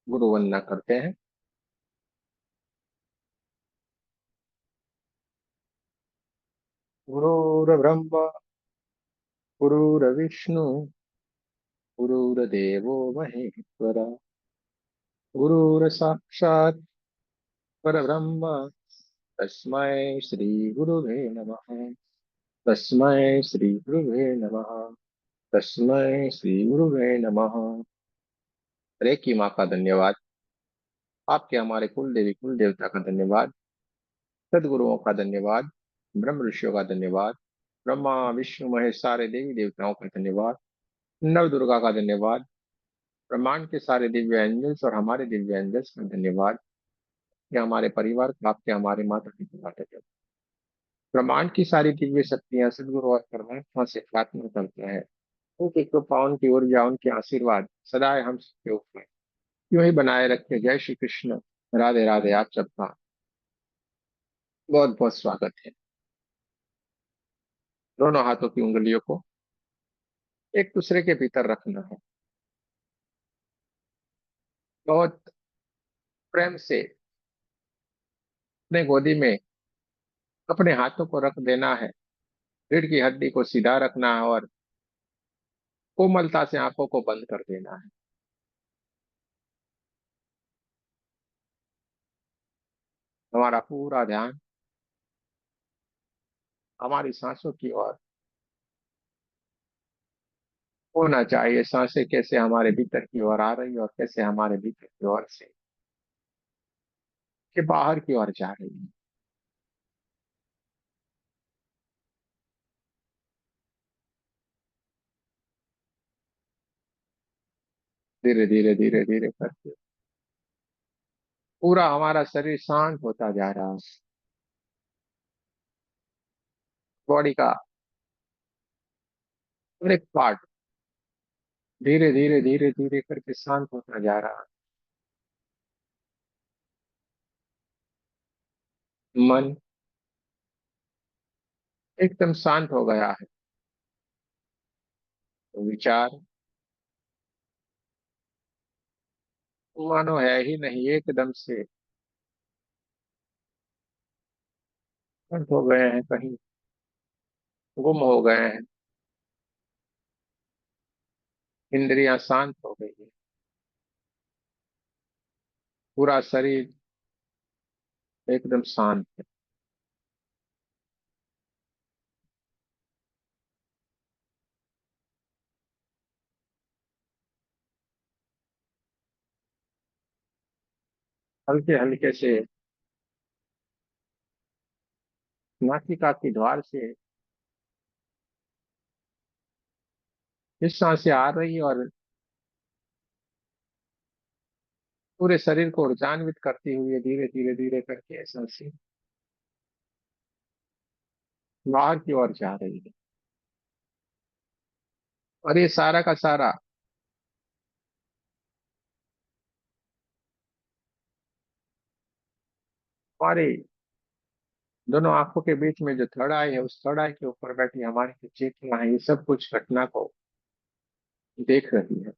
गुरु वंदना करते हैं। गुरुर्ब्रह्मा गुरुर्विष्णु गुरुर्देवो महेश्वर गुरुर्साक्षात् परब्रह्म तस्मै श्री गुरुवे नमः। तस्मै श्री गुरुवे नमः। तस्मै श्री गुरुवे नमः। हरे की माँ का धन्यवाद। आपके हमारे कुल देवी कुल देवता का धन्यवाद। सदगुरुओं का धन्यवाद। ब्रह्म ऋषियों का धन्यवाद। ब्रह्मा विष्णु महेश सारे देवी देवताओं का धन्यवाद। नव दुर्गा का धन्यवाद। ब्रह्मांड के सारे दिव्य एंजल्स और हमारे दिव्य एंजल्स का धन्यवाद कि हमारे परिवार का आपके हमारे माता पिता का धन्यवाद। ब्रह्मांड की सारी दिव्य शक्तियां सदगुरु और परमात्मा से प्रार्थना करते हैं। उनकी कृपा उनकी ऊर्जा उनके आशीर्वाद सदाए हम सबके ऊपर यूं ही बनाए रखे। जय श्री कृष्ण। राधे राधे। आप सबका बहुत बहुत स्वागत है। दोनों हाथों की उंगलियों को एक दूसरे के भीतर रखना है। बहुत प्रेम से अपने गोदी में अपने हाथों को रख देना है। रीढ़ की हड्डी को सीधा रखना है और कोमलता से आंखों को बंद कर देना है। हमारा पूरा ध्यान हमारी सांसों की ओर होना चाहिए। सांसें कैसे हमारे भीतर की ओर आ रही है और कैसे हमारे भीतर की ओर से के बाहर की ओर जा रही है। धीरे धीरे धीरे धीरे करके पूरा हमारा शरीर शांत होता जा रहा है। बॉडी का हर एक पार्ट धीरे धीरे धीरे धीरे करके शांत होता जा रहा है। मन एकदम शांत हो गया है। तो विचार मानो है ही नहीं, एकदम से शांत हो गए हैं, कहीं गुम हो गए हैं। इंद्रियां शांत हो गई है। पूरा शरीर एकदम शांत है। हल्के हल्के से नासिका की द्वार से इस सांसें आ रही है और पूरे शरीर को ऊर्जान्वित करती हुई है। धीरे धीरे धीरे करके ये सांसें बाहर की ओर जा रही है। और ये सारा का सारा हमारे दोनों आंखों के बीच में जो थर्ड आई है, उस थर्ड आई के ऊपर बैठी हमारी जो चेतना है, ये सब कुछ घटना को देख रही है।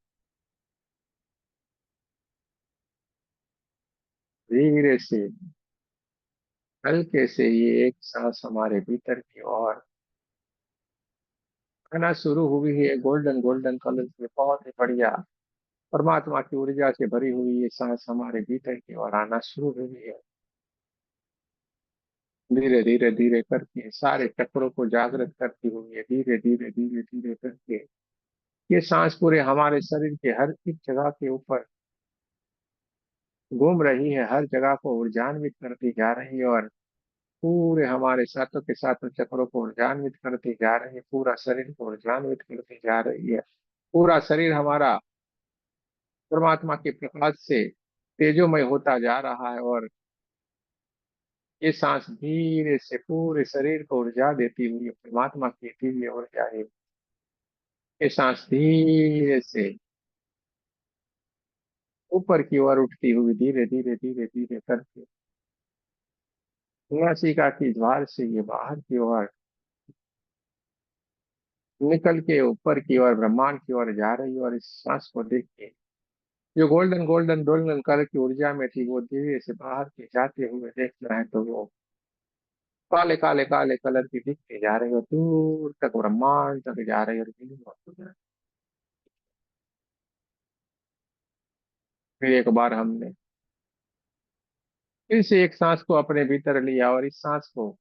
धीरे से हल्के से ये एक सांस हमारे भीतर की ओर आना शुरू हुई है। गोल्डन गोल्डन कलर में बहुत ही बढ़िया परमात्मा की ऊर्जा से भरी हुई ये सांस हमारे भीतर की ओर आना शुरू हुई है। धीरे धीरे धीरे करके सारे चक्रों को जागृत करती हुई है। धीरे धीरे धीरे धीरे करके ये सांस पूरे हमारे शरीर के हर एक जगह के ऊपर घूम रही है। हर जगह को ऊर्जान्वित करती जा रही है और पूरे हमारे साथों के साथों चक्रों को ऊर्जान्वित करती जा रही है। पूरा शरीर को ऊर्जान्वित करती जा रही है। पूरा शरीर हमारा परमात्मा के प्रकाश से तेजोमय होता जा रहा है और ये सांस धीरे से पूरे शरीर को ऊर्जा देती हुई परमात्मा की दिव्य ऊर्जा है। ये सांस धीरे से ऊपर की ओर उठती हुई धीरे धीरे धीरे धीरे करके नासिका की द्वार से ये बाहर की ओर निकल के ऊपर की ओर ब्रह्मांड की ओर जा रही है। और इस सांस को देख के जो गोल्डन गोल्डन गोल्डन कलर की ऊर्जा में थी, वो धीरे से बाहर के जाते हुए देखना है तो वो काले काले काले कलर की दिखती जा रही है, दूर तक ब्रह्मांड तक जा रही है और विलीन होती जा रही है। फिर एक बार हमने फिर से एक सांस को अपने भीतर लिया, और इस सांस को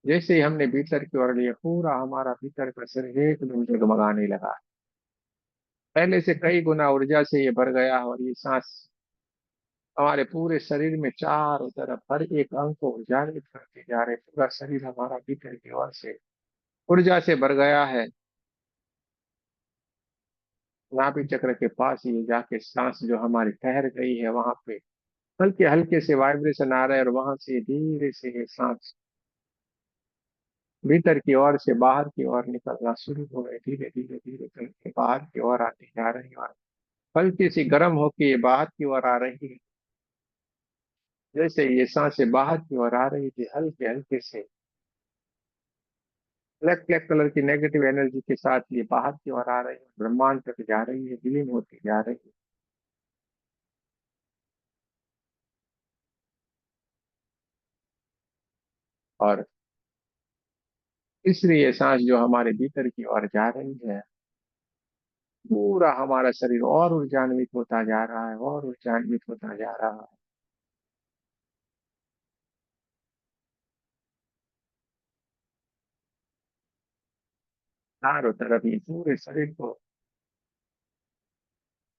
जैसे ही हमने भीतर की ओर लिया, पूरा हमारा भीतर का शरीर एकदम जगमगाने लगा। पहले से कई गुना ऊर्जा से ये भर गया, और ये सांस हमारे पूरे शरीर में चारों तरफ हर एक अंग को उजागर करते जा रहे। पूरा शरीर हमारा भीतर की ओर से ऊर्जा से भर गया है। नाभि चक्र के पास ये जाके सांस जो हमारी ठहर गई है, वहां पे हल्के हल्के से वाइब्रेशन आ रहे हैं, और वहां से धीरे से ये सांस भीतर की ओर से बाहर की ओर निकलना शुरू हो गए। धीरे धीरे धीरे करके बाहर की ओर आती जा रही है, और हल्की सी गर्म होके ये बाहर की ओर आ रही है। जैसे ये सांसें बाहर की ओर आ रही थी, हल्के हल्के से ब्लैक ब्लैक कलर की नेगेटिव एनर्जी के साथ ये बाहर की ओर आ रही है, ब्रह्मांड तक जा रही है, विलीन होती जा रही है। और इसलिए ये सांस जो हमारे भीतर की ओर जा रही है, पूरा हमारा शरीर और ऊर्जान्वित होता जा रहा है, और ऊर्जान्वित होता जा रहा है। चारों तरफ ये पूरे शरीर को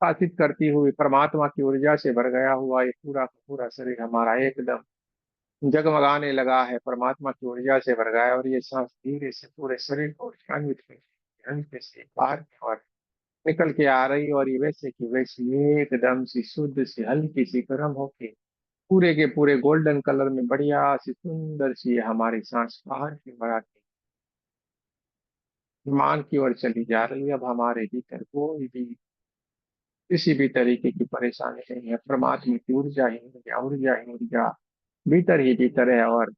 शासित करती हुई परमात्मा की ऊर्जा से भर गया हुआ ये पूरा का पूरा शरीर हमारा एकदम जगमगाने लगा है, परमात्मा की ऊर्जा से भर गया है। और ये सांस धीरे से पूरे शरीर को ऊर्जान्वित करके हल्के से बाहर की ओर निकल के आ रही है, और ये वैसे की वैसी एकदम सी शुद्ध सी हल्की सी गर्म होके पूरे के पूरे गोल्डन कलर में बढ़िया सी सुंदर सी हमारी सांस बाहर की ओर आके ईमान की ओर चली जा रही है। अब हमारे भीतर कोई भी किसी भी तरीके की परेशानी नहीं है। परमात्मा की ऊर्जा ही ऊर्जा, ऊर्जा ही ऊर्जा भीतर ही भीतर है। और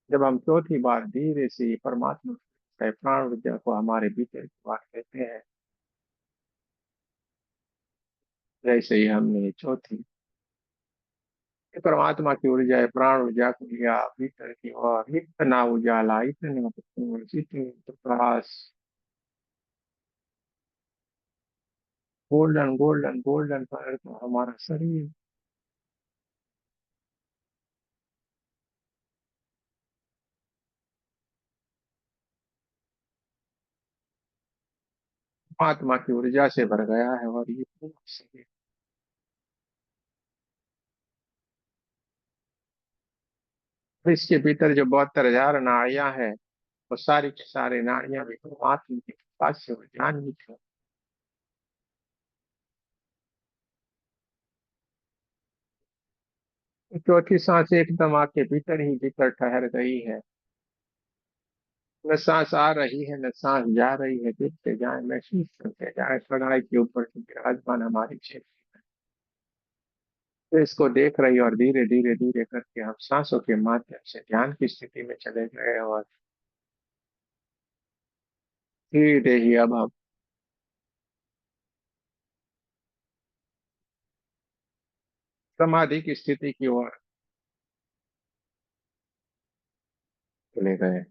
जब हम चौथी बार धीरे से परमात्मा के प्राण ऊर्जा को हमारे भीतर की बात कहते हैं, जैसे ही हमने ये चौथी ये परमात्मा की ऊर्जा है, प्राण ऊर्जा को लिया भीतर की ओर, इतना उजाला, इतना प्रकाश, इतनी प्रकाश, गोल्डन गोल्डन गोल्डन कलर का हमारा शरीर, परमात्मा की ऊर्जा से भर गया है। और ये पूरा शरीर, और इसके भीतर जो 72,000 नाड़ियां हैं, वो सारी की सारी नाड़ियां भी परमात्मा के पास से ज्ञान्वित है। चौथी सांस एकदम आके भीतर ही भीतर ठहर गई है। न सांस आ रही है, न सांस जा रही है। देखते जाए, महसूस करते जाए, कड़ाई के ऊपर जो विराजमान हमारी क्षेत्र, तो इसको देख रही है। और धीरे धीरे धीरे करके हम सांसों के माध्यम से ध्यान की स्थिति में चले गए, और धीरे ही अब हम समाधि की स्थिति की ओर चले गए।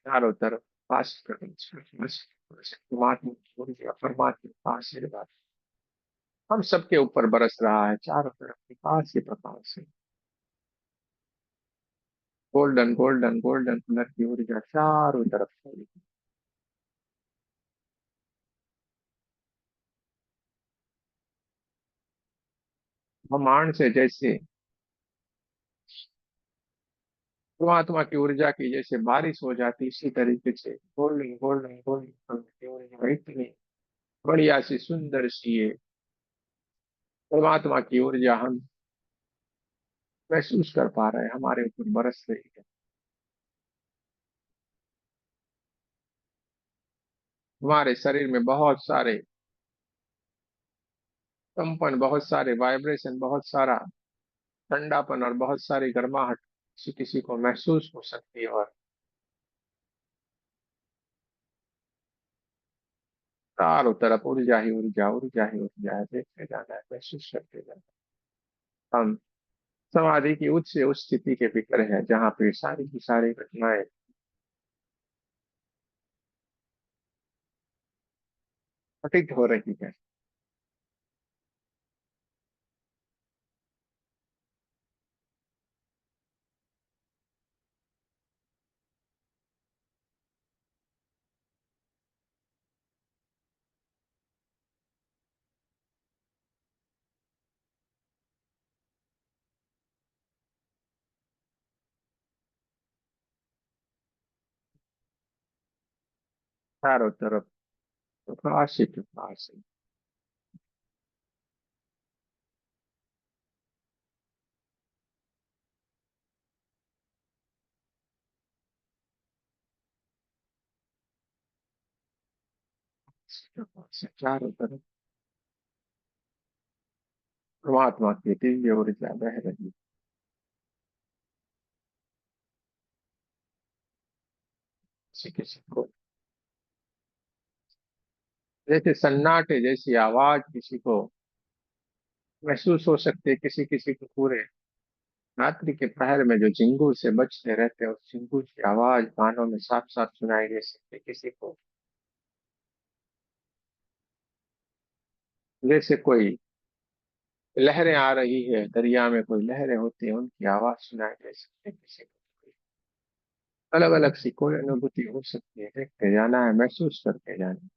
चारों तरफ पास परमात्मा की ऊर्जा, परमात्मा का आशीर्वाद हम सबके ऊपर बरस रहा है। चारों तरफ प्रकाश ही प्रकाश है। गोल्डन गोल्डन गोल्डन कलर की ऊर्जा चारों तरफ फैली। ब्रह्मांड से जैसे परमात्मा की ऊर्जा की जैसे बारिश हो जाती, इसी तरीके से गोल्डन गोल्डन गोल्डन कलर की ऊर्जा इतनी बढ़िया सी सुंदर सी ये परमात्मा की ऊर्जा हम महसूस कर पा रहे हैं, हमारे ऊपर बरस रही है। हमारे शरीर में बहुत सारे कंपन, बहुत सारे वाइब्रेशन, बहुत सारा ठंडापन और बहुत सारी गर्माहट किसी किसी को महसूस हो सकती है। और चारों तरफ ऊर्जा ही ऊर्जा, ऊर्जा ही ऊर्जा है, देखते जाना है, महसूस करते जाना है। हम समाधि की उच्च से उच्च स्थिति के भीतर है, जहाँ पे सारी की सारी घटनाएं घटित हो रही है। चारों तरफ प्रकाश ही प्रकाश है। प्रकाश है चारों तरफ। परमात्मा की दिव्य ऊर्जा बह रही है। किसी किसी को जैसे सन्नाटे जैसी आवाज किसी को महसूस हो सकती है, किसी किसी को पूरे रात्रि के पहर में जो झिंगुर से बजते रहते हैं, उस झिंगुर की आवाज कानों में साफ साफ सुनाई दे सकती है किसी को। जैसे कोई लहरें आ रही है, दरिया में कोई लहरें होती है, उनकी आवाज सुनाई दे सकती है किसी को। अलग अलग सी कोई अनुभूति हो सकती है, देखते जाना है, महसूस करते जाना है।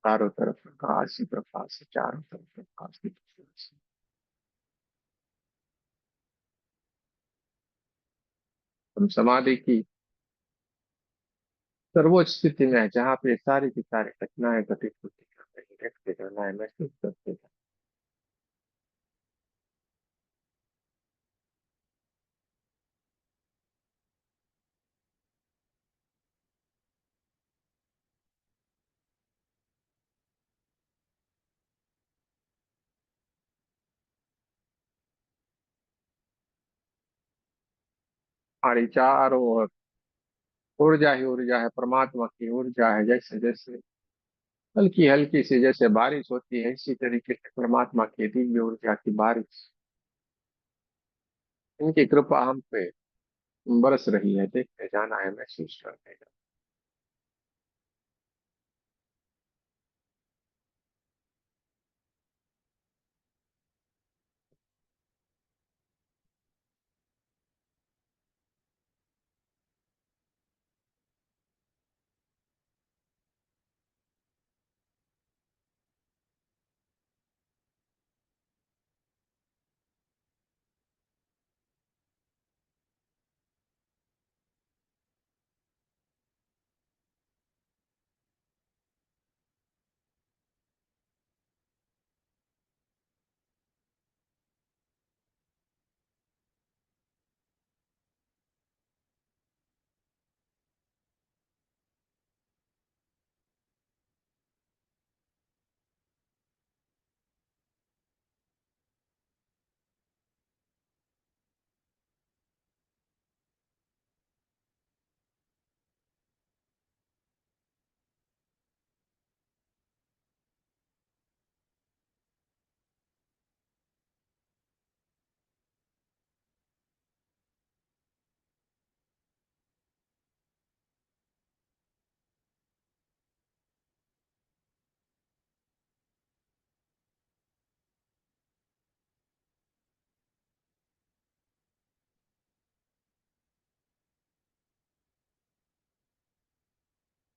चारों तरफ प्रकाश ही प्रकाश है, चारों तरफ प्रकाश ही प्रकाश है। हम समाधि की सर्वोच्च स्थिति में है, जहाँ पे सारी की सारी घटनाएं घटित होती हैं, देखते जाना है, महसूस करते जाना है। हमारी चारों ओर ऊर्जा ही ऊर्जा है, परमात्मा की ऊर्जा है। जैसे जैसे हल्की हल्की सी जैसे बारिश होती है, इसी तरीके से परमात्मा की दिव्य ऊर्जा की बारिश, इनकी कृपा हम पे बरस रही है, देखते जाना है, महसूस करते जाना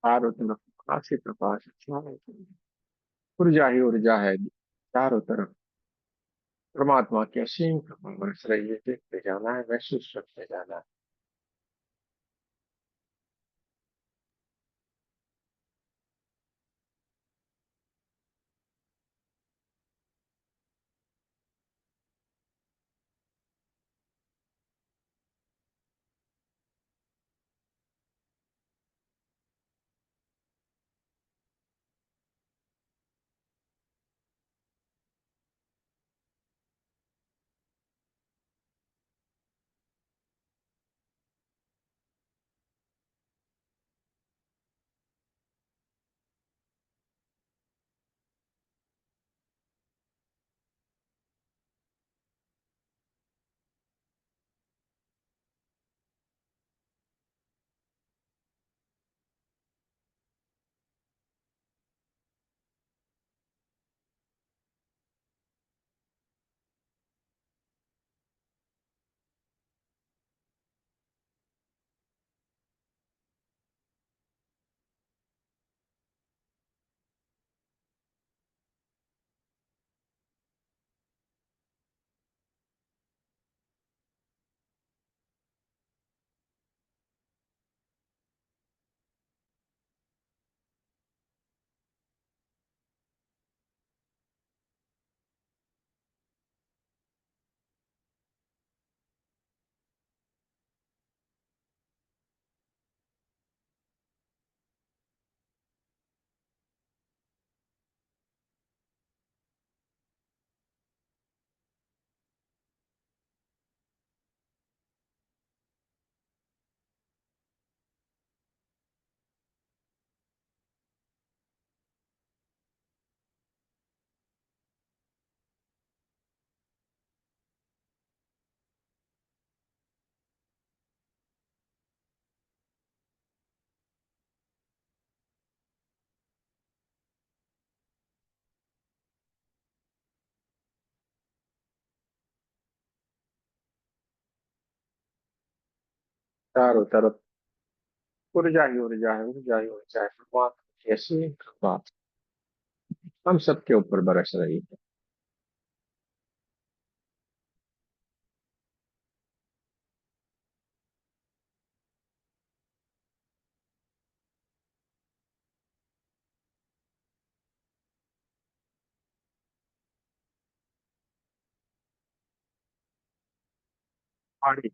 चारों तरफ प्रकाश ही प्रकाश है, चारों तरफ ऊर्जा ही ऊर्जा है, चारों तरफ परमात्मा की असीम कृपा बरस रही है, देखते जाना है, महसूस करते जाना है। चारों तरफ ऊर्जा ही ऊर्जा है, ऊर्जा ही ऊर्जा है। भगवान की असीम कृपा हम सबके ऊपर बरस रही है। हमारी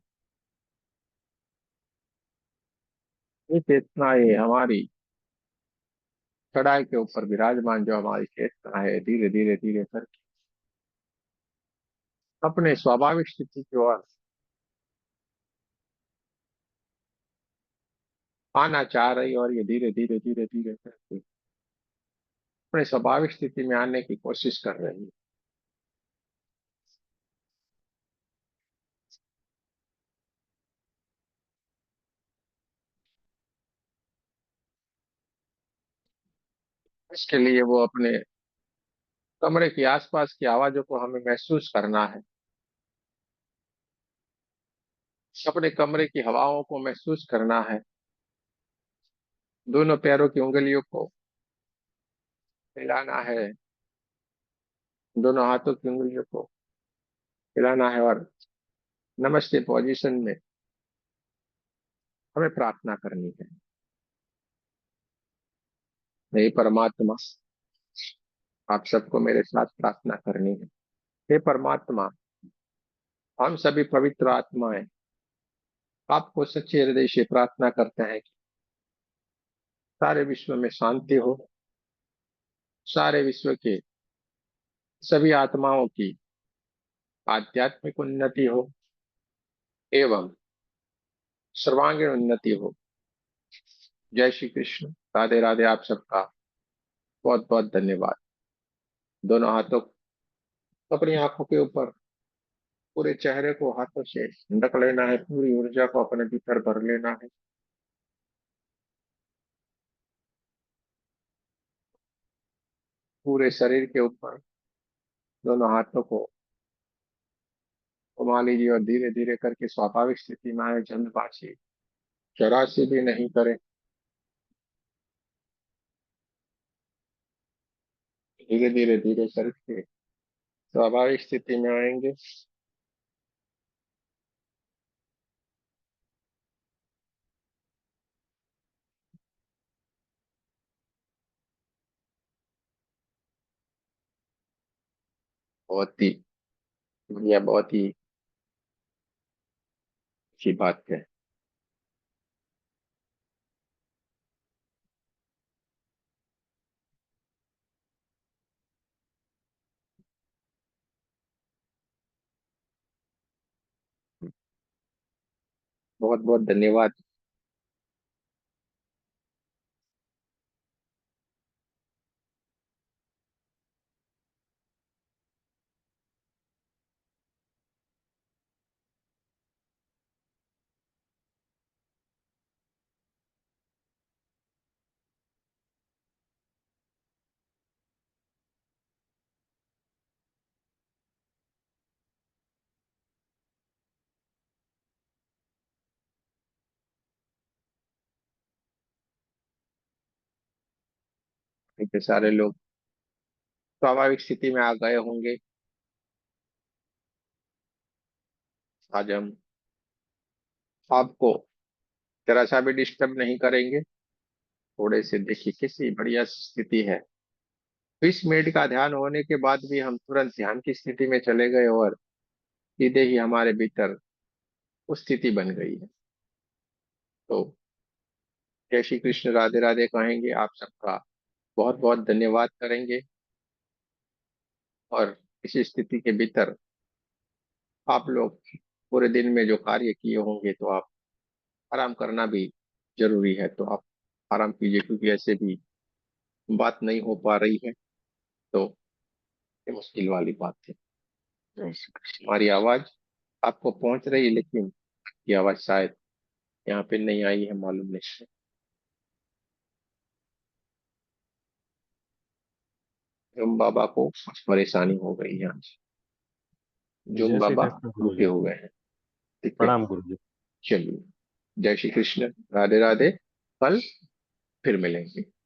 ये चेतना है, हमारी चढ़ाई के ऊपर विराजमान जो हमारी चेतना है, धीरे धीरे धीरे करके अपने स्वाभाविक स्थिति की ओर आना चाह रही है, और ये धीरे धीरे धीरे धीरे करके अपने स्वाभाविक स्थिति में आने की कोशिश कर रही है। इसके लिए वो अपने कमरे के आसपास की आवाजों को हमें महसूस करना है, अपने कमरे की हवाओं को महसूस करना है, दोनों पैरों की उंगलियों को हिलाना है, दोनों हाथों की उंगलियों को हिलाना है, और नमस्ते पोजीशन में हमें प्रार्थना करनी है। हे परमात्मा, आप सबको मेरे साथ प्रार्थना करनी है। हे परमात्मा, हम सभी पवित्र आत्माएं आपको सच्चे हृदय से प्रार्थना करते हैं कि सारे विश्व में शांति हो, सारे विश्व के सभी आत्माओं की आध्यात्मिक उन्नति हो एवं सर्वांगीण उन्नति हो। जय श्री कृष्ण। राधे राधे। आप सबका बहुत बहुत धन्यवाद। दोनों हाथों को अपनी आंखों के ऊपर, पूरे चेहरे को हाथों से ढक लेना है, पूरी ऊर्जा को अपने भीतर भर लेना है। पूरे शरीर के ऊपर दोनों हाथों को घुमा लीजिए और धीरे धीरे करके स्वाभाविक स्थिति में आए। जल्दबाजी जरा सी भी नहीं करें, धीरे धीरे धीरे करके स्वाभाविक स्थिति में आएंगे। बहुत ही बढ़िया, बहुत ही अच्छी बात है। बहुत बहुत धन्यवाद। इतने सारे लोग स्वाभाविक स्थिति में आ गए होंगे। आज हम आपको जरा सा भी डिस्टर्ब नहीं करेंगे। थोड़े से देखिए कैसी बढ़िया स्थिति है। 20 मिनट का ध्यान होने के बाद भी हम तुरंत ध्यान की स्थिति में चले गए, और सीधे ही हमारे भीतर उस स्थिति बन गई है। तो जय श्री कृष्ण, राधे राधे कहेंगे, आप सबका बहुत बहुत धन्यवाद करेंगे। और इसी स्थिति के भीतर आप लोग पूरे दिन में जो कार्य किए होंगे, तो आप आराम करना भी जरूरी है। तो आप आराम कीजिए, क्योंकि ऐसे भी बात नहीं हो पा रही है, तो ये मुश्किल वाली बात है। हमारी आवाज आपको पहुंच रही है, लेकिन ये आवाज शायद यहाँ पे नहीं आई है, मालूम नहीं। जुम बाबा को कुछ परेशानी हो गई है आज। जुम जय श्री बाबा कृष्ण गुरु रुके जी। हुए हैं। ठीक है, प्रणाम गुरु जी। चलिए। जय श्री कृष्ण। राधे राधे। कल फिर मिलेंगे।